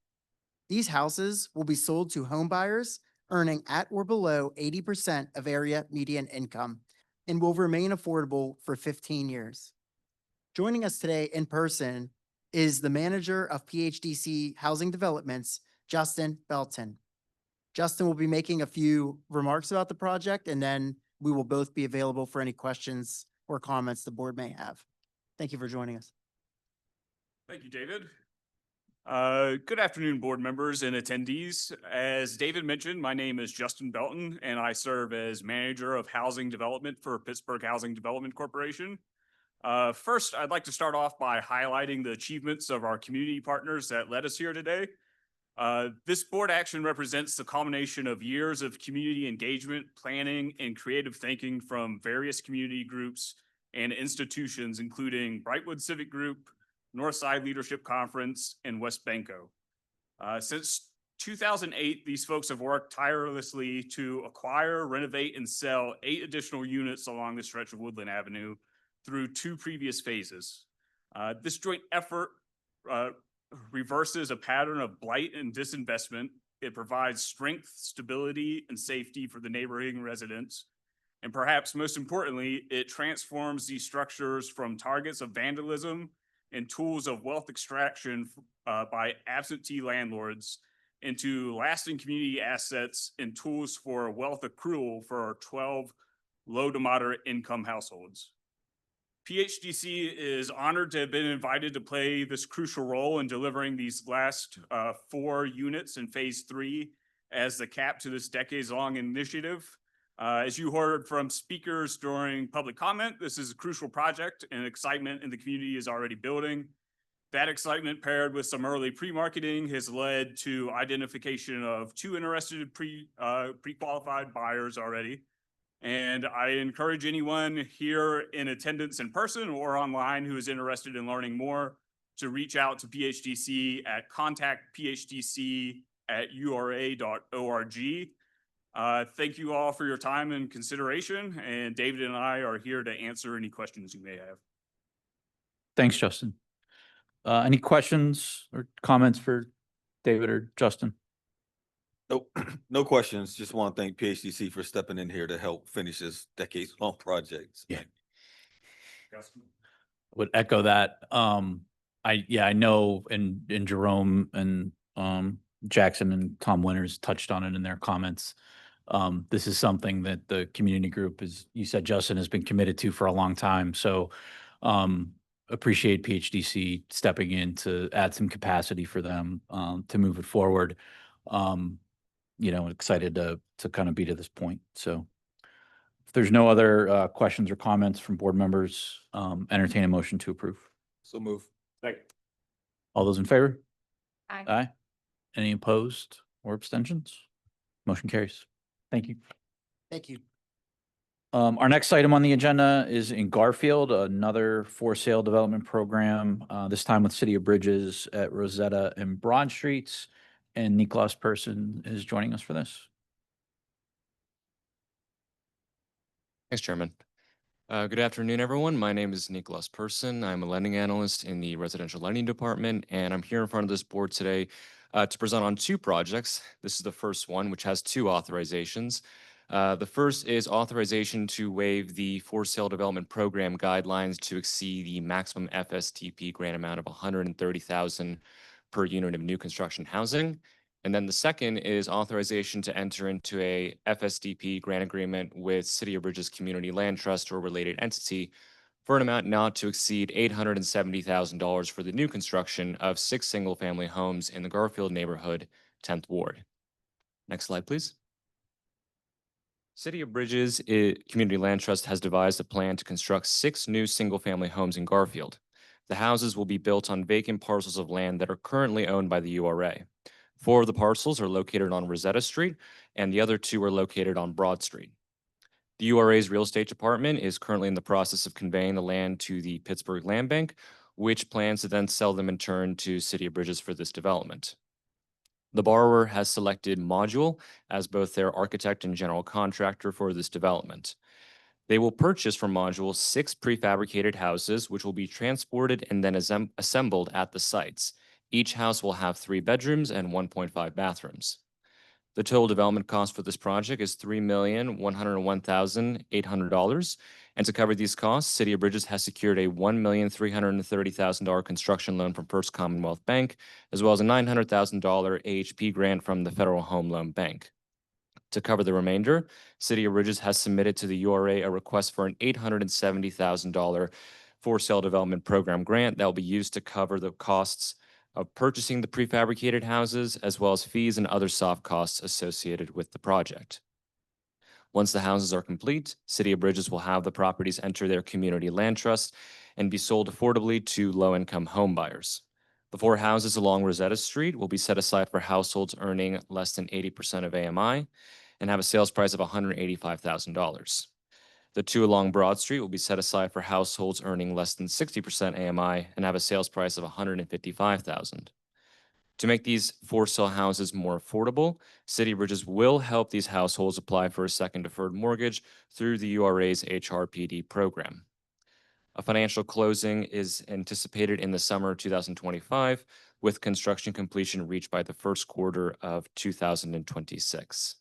Speaker 15: These houses will be sold to home buyers earning at or below 80% of area median income and will remain affordable for 15 years. Joining us today in person is the manager of PHDC Housing Developments, Justin Belton. Justin will be making a few remarks about the project, and then we will both be available for any questions or comments the board may have. Thank you for joining us.
Speaker 16: Thank you, David. Good afternoon, board members and attendees. As David mentioned, my name is Justin Belton, and I serve as Manager of Housing Development for Pittsburgh Housing Development Corporation. First, I'd like to start off by highlighting the achievements of our community partners that led us here today. This board action represents the culmination of years of community engagement, planning, and creative thinking from various community groups and institutions, including Brightwood Civic Group, Northside Leadership Conference, and West Banco. Since 2008, these folks have worked tirelessly to acquire, renovate, and sell 8 additional units along the stretch of Woodland Avenue through 2 previous phases. This joint effort reverses a pattern of blight and disinvestment. It provides strength, stability, and safety for the neighboring residents. And perhaps most importantly, it transforms these structures from targets of vandalism and tools of wealth extraction by absentee landlords into lasting community assets and tools for wealth accrual for our 12 low to moderate income households. PHDC is honored to have been invited to play this crucial role in delivering these last 4 units in phase 3 as the cap to this decades-long initiative. As you heard from speakers during public comment, this is a crucial project and excitement in the community is already building. That excitement paired with some early pre-marketing has led to identification of 2 interested pre-qualified buyers already. And I encourage anyone here in attendance in person or online who is interested in learning more to reach out to PHDC at contactphdc@ura.org. Thank you all for your time and consideration, and David and I are here to answer any questions you may have.
Speaker 1: Thanks, Justin. Any questions or comments for David or Justin?
Speaker 2: Nope, no questions. Just want to thank PHDC for stepping in here to help finish this decades-long project.
Speaker 1: Yeah. Would echo that. I know, and Jerome and Jackson and Tom Winters touched on it in their comments. This is something that the community group, as you said, Justin, has been committed to for a long time. So appreciate PHDC stepping in to add some capacity for them to move it forward. Excited to kind of be to this point. So if there's no other questions or comments from board members, entertain a motion to approve.
Speaker 2: So move.
Speaker 16: Second.
Speaker 1: All those in favor?
Speaker 3: Aye.
Speaker 1: Aye. Any opposed or abstentions? Motion carries. Thank you.
Speaker 15: Thank you.
Speaker 1: Our next item on the agenda is in Garfield, another for sale development program, this time with City of Bridges at Rosetta and Broad Streets. And Nicholas Person is joining us for this.
Speaker 17: Thanks, Chairman. Good afternoon, everyone. My name is Nicholas Person. I'm a lending analyst in the residential lending department, and I'm here in front of this board today to present on 2 projects. This is the first one, which has 2 authorizations. The first is authorization to waive the for sale development program guidelines to exceed the maximum FSTP grant amount of $130,000 per unit of new construction housing. And then the second is authorization to enter into a FSDP grant agreement with City of Bridges Community Land Trust or related entity for an amount not to exceed $870,000 for the new construction of 6 single-family homes in the Garfield neighborhood, 10th Ward. Next slide, please. City of Bridges Community Land Trust has devised a plan to construct 6 new single-family homes in Garfield. The houses will be built on vacant parcels of land that are currently owned by the URA. 4 of the parcels are located on Rosetta Street, and the other 2 are located on Broad Street. The URA's real estate department is currently in the process of conveying the land to the Pittsburgh Land Bank, which plans to then sell them in turn to City of Bridges for this development. The borrower has selected Module as both their architect and general contractor for this development. They will purchase from Module 6 prefabricated houses, which will be transported and then assembled at the sites. Each house will have 3 bedrooms and 1.5 bathrooms. The total development cost for this project is $3,101,800. And to cover these costs, City of Bridges has secured a $1,330,000 construction loan from First Commonwealth Bank, as well as a $900,000 AHP grant from the Federal Home Loan Bank. To cover the remainder, City of Bridges has submitted to the URA a request for an $870,000 for-sale development program grant that will be used to cover the costs of purchasing the prefabricated houses, as well as fees and other soft costs associated with the project. Once the houses are complete, City of Bridges will have the properties enter their community land trust and be sold affordably to low-income home buyers. The 4 houses along Rosetta Street will be set aside for households earning less than 80% of AMI and have a sales price of $185,000. The 2 along Broad Street will be set aside for households earning less than 60% AMI and have a sales price of $155,000. To make these for-sale houses more affordable, City of Bridges will help these households apply for a second deferred mortgage through the URA's HRPD program. A financial closing is anticipated in the summer of 2025, with construction completion reached by the first quarter of 2026.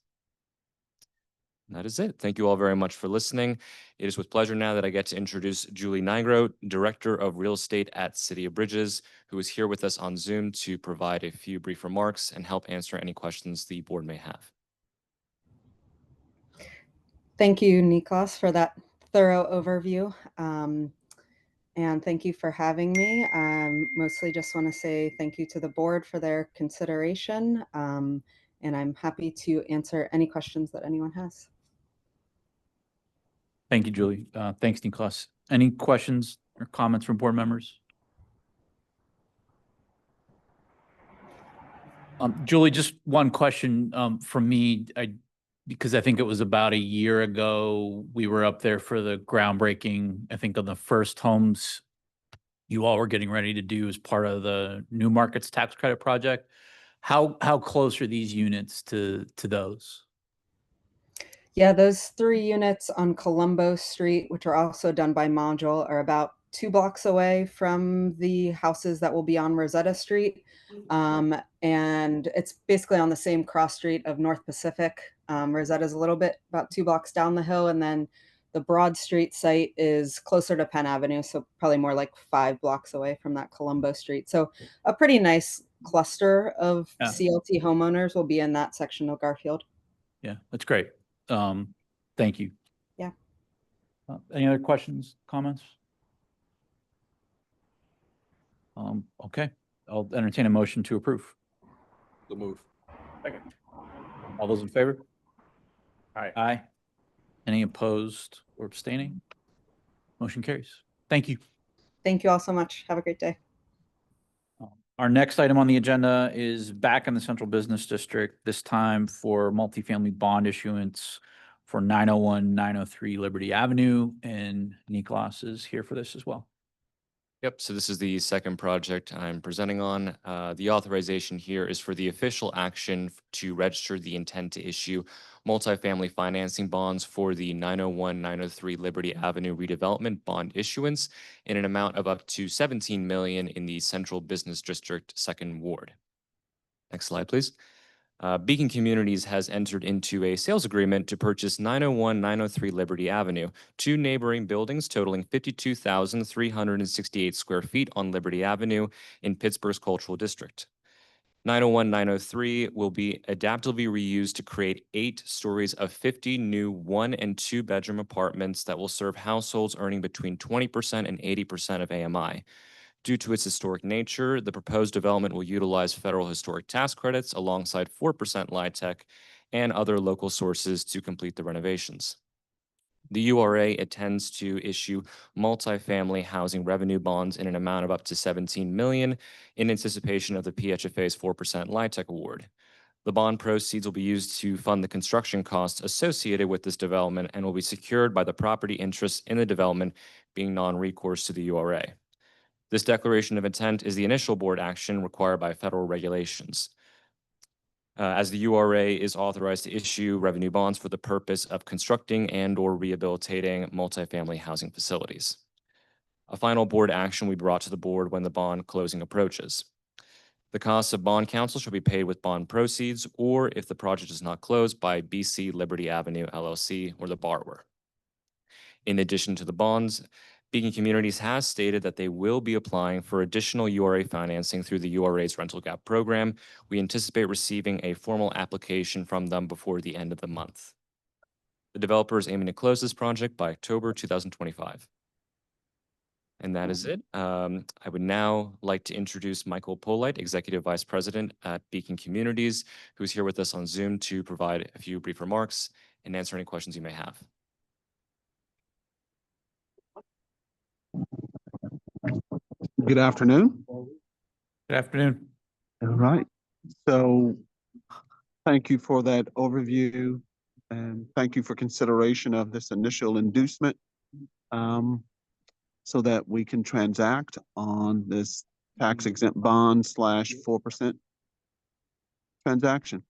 Speaker 17: And that is it. Thank you all very much for listening. It is with pleasure now that I get to introduce Julie Nigro, Director of Real Estate at City of Bridges, who is here with us on Zoom to provide a few brief remarks and help answer any questions the board may have.
Speaker 18: Thank you, Niklas, for that thorough overview. And thank you for having me. Mostly just want to say thank you to the board for their consideration. And I'm happy to answer any questions that anyone has.
Speaker 1: Thank you, Julie. Thanks, Niklas. Any questions or comments from board members? Julie, just one question from me. Because I think it was about a year ago, we were up there for the groundbreaking, I think, on the first homes you all were getting ready to do as part of the New Markets Tax Credit Project. How close are these units to those?
Speaker 18: Yeah, those 3 units on Colombo Street, which are also done by Module, are about 2 blocks away from the houses that will be on Rosetta Street. And it's basically on the same cross street of North Pacific. Rosetta's a little bit about 2 blocks down the hill, and then the Broad Street site is closer to Penn Avenue, so probably more like 5 blocks away from that Colombo Street. So a pretty nice cluster of CLT homeowners will be in that section of Garfield.
Speaker 1: Yeah, that's great. Thank you.
Speaker 18: Yeah.
Speaker 1: Any other questions, comments? Okay, I'll entertain a motion to approve.
Speaker 2: The move.
Speaker 1: Second. All those in favor?
Speaker 16: Aye.
Speaker 1: Aye. Any opposed or abstaining? Motion carries. Thank you.
Speaker 18: Thank you all so much. Have a great day.
Speaker 1: Our next item on the agenda is back in the Central Business District, this time for multifamily bond issuance for 901, 903 Liberty Avenue, and Niklas is here for this as well.
Speaker 17: Yep, so this is the second project I'm presenting on. The authorization here is for the official action to register the intent to issue multifamily financing bonds for the 901, 903 Liberty Avenue redevelopment bond issuance in an amount of up to $17 million in the Central Business District 2nd Ward. Next slide, please. Beacon Communities has entered into a sales agreement to purchase 901, 903 Liberty Avenue, 2 neighboring buildings totaling 52,368 square feet on Liberty Avenue in Pittsburgh's Cultural District. 901, 903 will be adaptively reused to create 8 stories of 50 new 1- and 2-bedroom apartments that will serve households earning between 20% and 80% of AMI. Due to its historic nature, the proposed development will utilize federal historic tax credits alongside 4% LIHTC and other local sources to complete the renovations. The URA intends to issue multifamily housing revenue bonds in an amount of up to $17 million in anticipation of the PHFA's 4% LIHTC award. The bond proceeds will be used to fund the construction costs associated with this development and will be secured by the property interests in the development being non-recourse to the URA. This declaration of intent is the initial board action required by federal regulations. As the URA is authorized to issue revenue bonds for the purpose of constructing and/or rehabilitating multifamily housing facilities. A final board action will be brought to the board when the bond closing approaches. The costs of bond counsel shall be paid with bond proceeds, or if the project is not closed, by BC Liberty Avenue LLC or the borrower. In addition to the bonds, Beacon Communities has stated that they will be applying for additional URA financing through the URA's rental gap program. We anticipate receiving a formal application from them before the end of the month. The developer is aiming to close this project by October 2025. And that is it. I would now like to introduce Michael Polite, Executive Vice President at Beacon Communities, who's here with us on Zoom to provide a few brief remarks and answer any questions you may have.
Speaker 19: Good afternoon.
Speaker 1: Good afternoon.
Speaker 19: All right. So thank you for that overview and thank you for consideration of this initial inducement so that we can transact on this tax exempt bond / 4% transaction.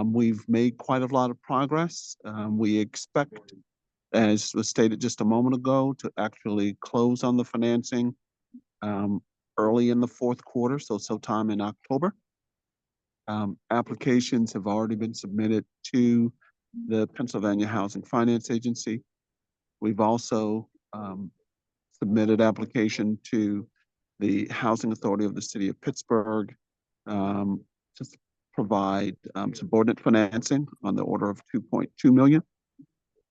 Speaker 19: We've made quite a lot of progress. We expect, as was stated just a moment ago, to actually close on the financing early in the fourth quarter, so sometime in October. Applications have already been submitted to the Pennsylvania Housing Finance Agency. We've also submitted application to the Housing Authority of the City of Pittsburgh to provide subordinate financing on the order of $2.2 million.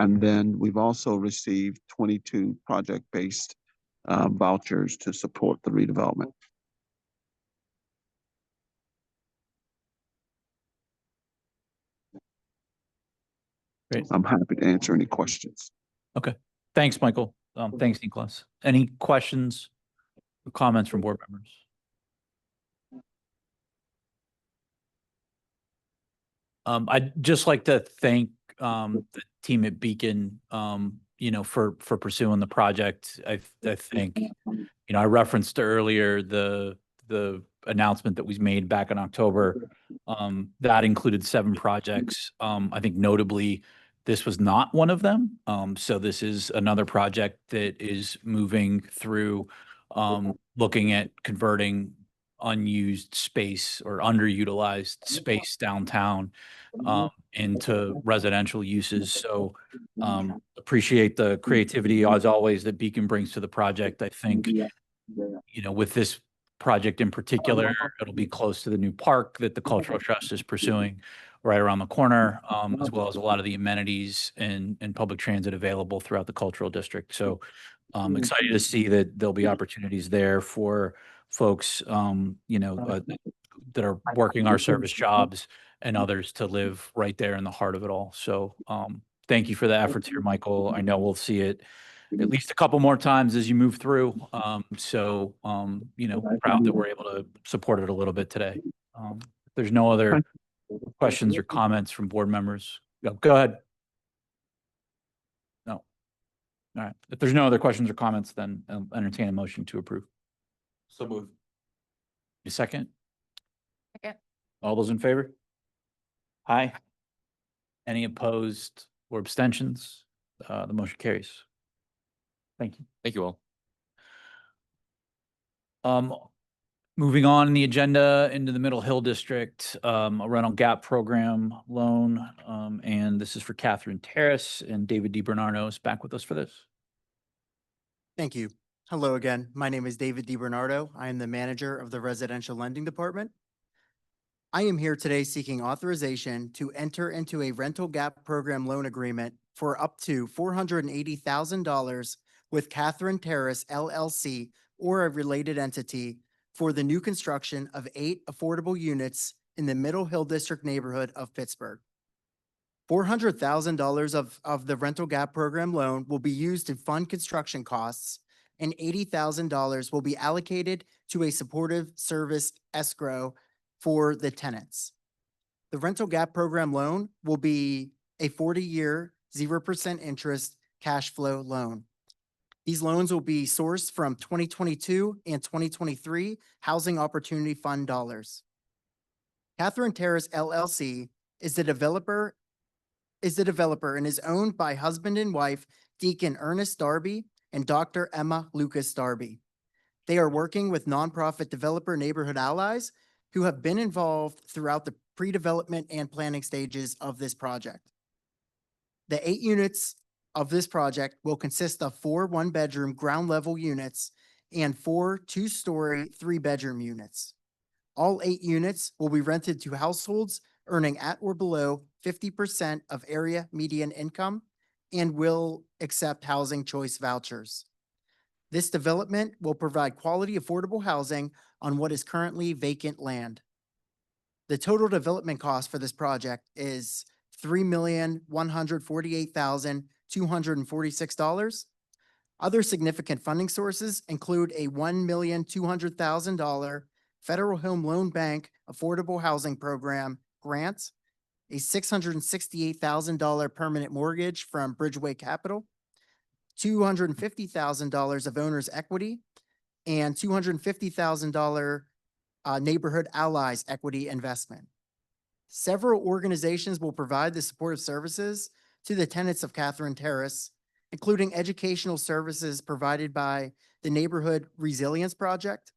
Speaker 19: And then we've also received 22 project-based vouchers to support the redevelopment.
Speaker 1: Great.
Speaker 19: I'm happy to answer any questions.
Speaker 1: Okay. Thanks, Michael. Thanks, Nicholas. Any questions or comments from board members? I'd just like to thank the team at Beacon, for pursuing the project. I think, I referenced earlier the announcement that was made back in October. That included 7 projects. I think notably, this was not one of them. So this is another project that is moving through looking at converting unused space or underutilized space downtown into residential uses. So appreciate the creativity, as always, that Beacon brings to the project. I think, with this project in particular, it'll be close to the new park that the Cultural Trust is pursuing right around the corner, as well as a lot of the amenities and public transit available throughout the cultural district. So excited to see that there'll be opportunities there for folks, that are working our service jobs and others to live right there in the heart of it all. So thank you for the efforts here, Michael. I know we'll see it at least a couple more times as you move through. Proud that we're able to support it a little bit today. If there's no other questions or comments from board members, go ahead. No. All right. If there's no other questions or comments, then I'll entertain a motion to approve.
Speaker 2: So moved.
Speaker 1: A second?
Speaker 3: Second.
Speaker 1: All those in favor? Aye. Any opposed or abstentions? The motion carries. Thank you.
Speaker 17: Thank you
Speaker 1: all. Moving on in the agenda into the Middle Hill District, a rental gap program loan. And this is for Catherine Terrace, and David DiBernardo is back with us for this.
Speaker 15: Thank you. Hello again. My name is David DiBernardo. I am the manager of the Residential Lending Department. I am here today seeking authorization to enter into a rental gap program loan agreement for up to $480,000 with Catherine Terrace LLC or a related entity for the new construction of 8 affordable units in the Middle Hill District neighborhood of Pittsburgh. $400,000 of the rental gap program loan will be used to fund construction costs, and $80,000 will be allocated to a supportive service escrow for the tenants. The rental gap program loan will be a 40-year, 0% interest cash flow loan. These loans will be sourced from 2022 and 2023 Housing Opportunity Fund dollars. Catherine Terrace LLC is the developer and is owned by husband and wife Deacon Ernest Darby and Dr. Emma Lucas Darby. They are working with nonprofit developer Neighborhood Allies who have been involved throughout the pre-development and planning stages of this project. The 8 units of this project will consist of 4 one-bedroom ground level units and 4 two-story 3-bedroom units. All 8 units will be rented to households earning at or below 50% of area median income and will accept housing choice vouchers. This development will provide quality, affordable housing on what is currently vacant land. The total development cost for this project is $3,148,246. Other significant funding sources include a $1,200,000 Federal Home Loan Bank Affordable Housing Program grant, a $668,000 permanent mortgage from Bridgeway Capital, $250,000 of owner's equity, and $250,000 Neighborhood Allies equity investment. Several organizations will provide the supportive services to the tenants of Catherine Terrace, including educational services provided by the Neighborhood Resilience Project,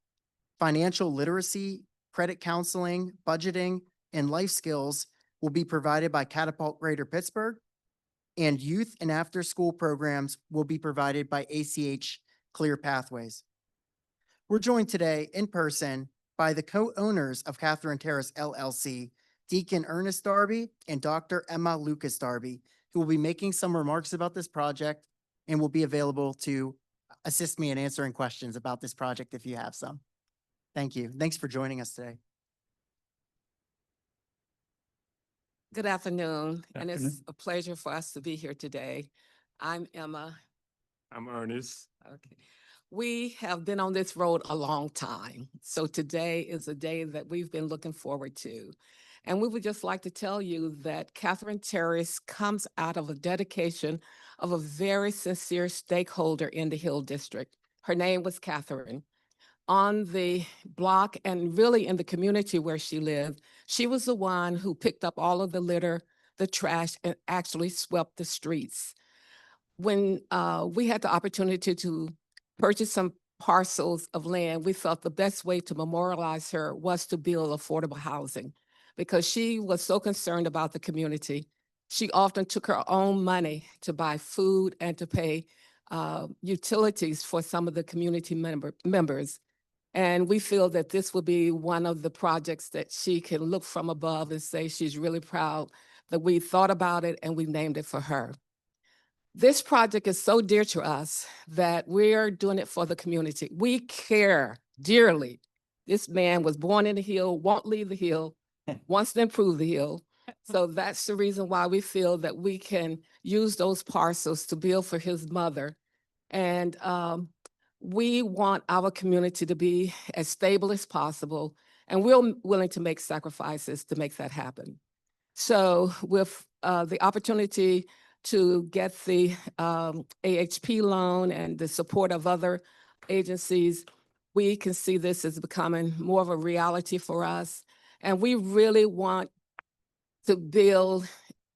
Speaker 15: financial literacy, credit counseling, budgeting, and life skills will be provided by Catapult Greater Pittsburgh, and youth and after-school programs will be provided by ACH Clear Pathways. We're joined today in person by the co-owners of Catherine Terrace LLC, Deacon Ernest Darby and Dr. Emma Lucas Darby, who will be making some remarks about this project and will be available to assist me in answering questions about this project if you have some. Thank you. Thanks for joining us today.
Speaker 20: Good afternoon, and it's
Speaker 1: Afternoon.
Speaker 20: a pleasure for us to be here today. I'm Emma.
Speaker 21: I'm Ernest.
Speaker 20: Okay. We have been on this road a long time, so today is a day that we've been looking forward to. And we would just like to tell you that Catherine Terrace comes out of a dedication of a very sincere stakeholder in the Hill District. Her name was Catherine. On the block and really in the community where she lived, she was the one who picked up all of the litter, the trash, and actually swept the streets. When we had the opportunity to purchase some parcels of land, we felt the best way to memorialize her was to build affordable housing because she was so concerned about the community. She often took her own money to buy food and to pay utilities for some of the community members. And we feel that this will be one of the projects that she can look from above and say she's really proud that we thought about it and we named it for her. This project is so dear to us that we're doing it for the community. We care dearly. This man was born in the Hill, won't leave the Hill, wants to improve the Hill. So that's the reason why we feel that we can use those parcels to build for his mother. And we want our community to be as stable as possible, and we're willing to make sacrifices to make that happen. So with the opportunity to get the AHP loan and the support of other agencies, we can see this as becoming more of a reality for us. And we really want to build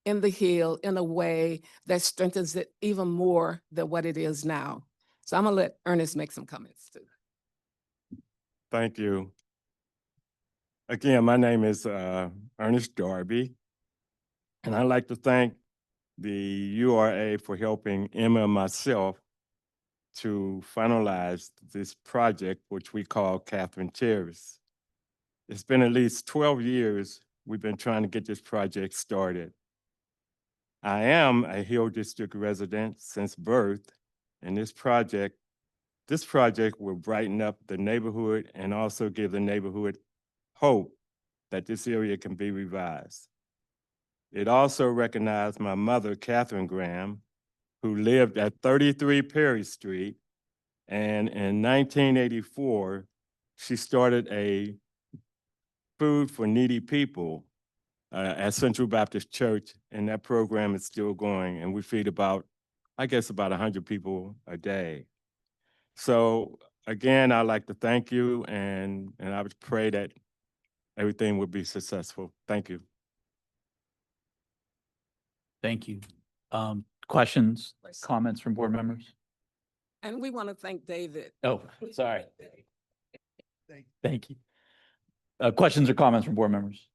Speaker 20: in the Hill in a way that strengthens it even more than what it is now. So I'm gonna let Ernest make some comments too.
Speaker 21: Thank you. Again, my name is Ernest Darby, and I'd like to thank the URA for helping Emma and myself to finalize this project, which we call Catherine Terrace. It's been at least 12 years we've been trying to get this project started. I am a Hill District resident since birth, and this project will brighten up the neighborhood and also give the neighborhood hope that this area can be revised. It also recognized my mother, Catherine Graham, who lived at 33 Perry Street. And in 1984, she started a food for needy people at Central Baptist Church. And that program is still going. And we feed about 100 people a day. So again, I'd like to thank you, and I would pray that everything will be successful. Thank you.
Speaker 1: Thank you. Questions, comments from board members?
Speaker 20: And we want to thank David.
Speaker 1: Oh, sorry. Thank you. Questions or comments from board members?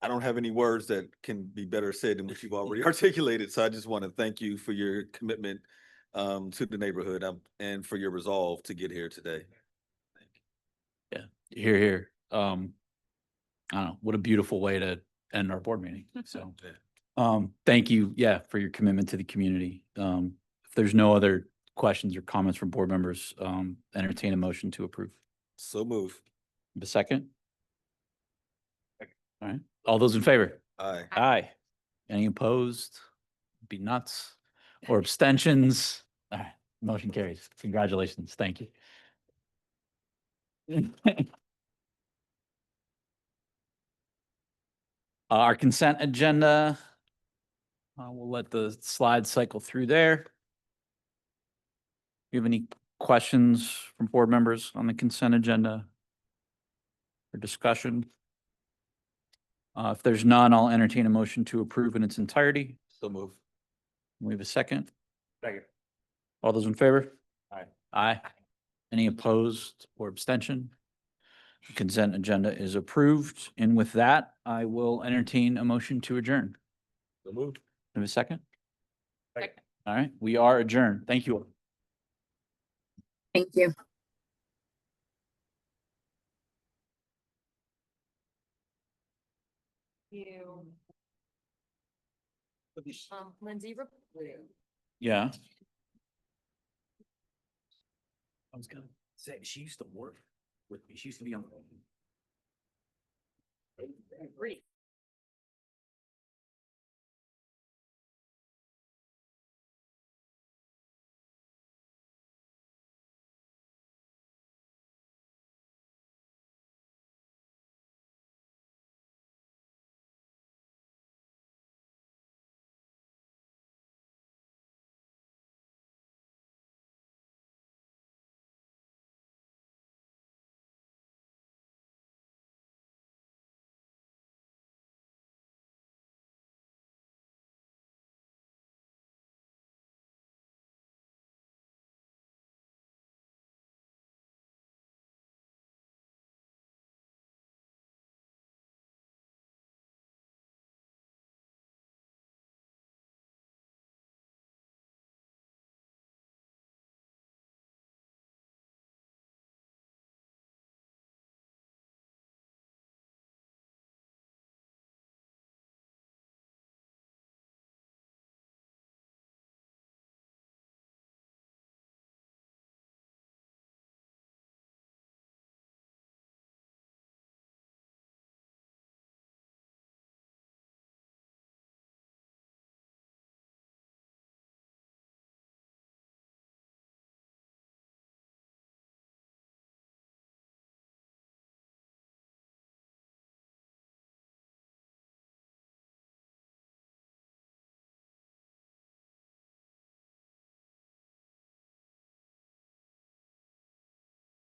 Speaker 2: I don't have any words that can be better said than what you've already articulated. So I just want to thank you for your commitment to the neighborhood and for your resolve to get here today.
Speaker 1: Yeah, here. I don't know, what a beautiful way to end our board meeting. So, thank you, for your commitment to the community. If there's no other questions or comments from board members, entertain a motion to approve.
Speaker 2: So move.
Speaker 1: The second? All right, all those in favor?
Speaker 2: Aye.
Speaker 1: Aye. Any opposed? Be nuts. Or abstentions? All right, motion carries. Congratulations. Thank you. Our consent agenda. We'll let the slides cycle through there. Do you have any questions from board members on the consent agenda or discussion? If there's none, I'll entertain a motion to approve in its entirety.
Speaker 2: So move.
Speaker 1: We have a second.
Speaker 2: Second.
Speaker 1: All those in favor?
Speaker 2: Aye.
Speaker 1: Aye. Any opposed or abstention? The consent agenda is approved. And with that, I will entertain a motion to adjourn.
Speaker 2: So move.
Speaker 1: Have a second?
Speaker 2: Second.
Speaker 1: All right, we are adjourned. Thank you all.
Speaker 4: Thank you.
Speaker 10: Lindsay.
Speaker 1: Yeah. I was gonna say, she used to work with me. She used to be on. Great.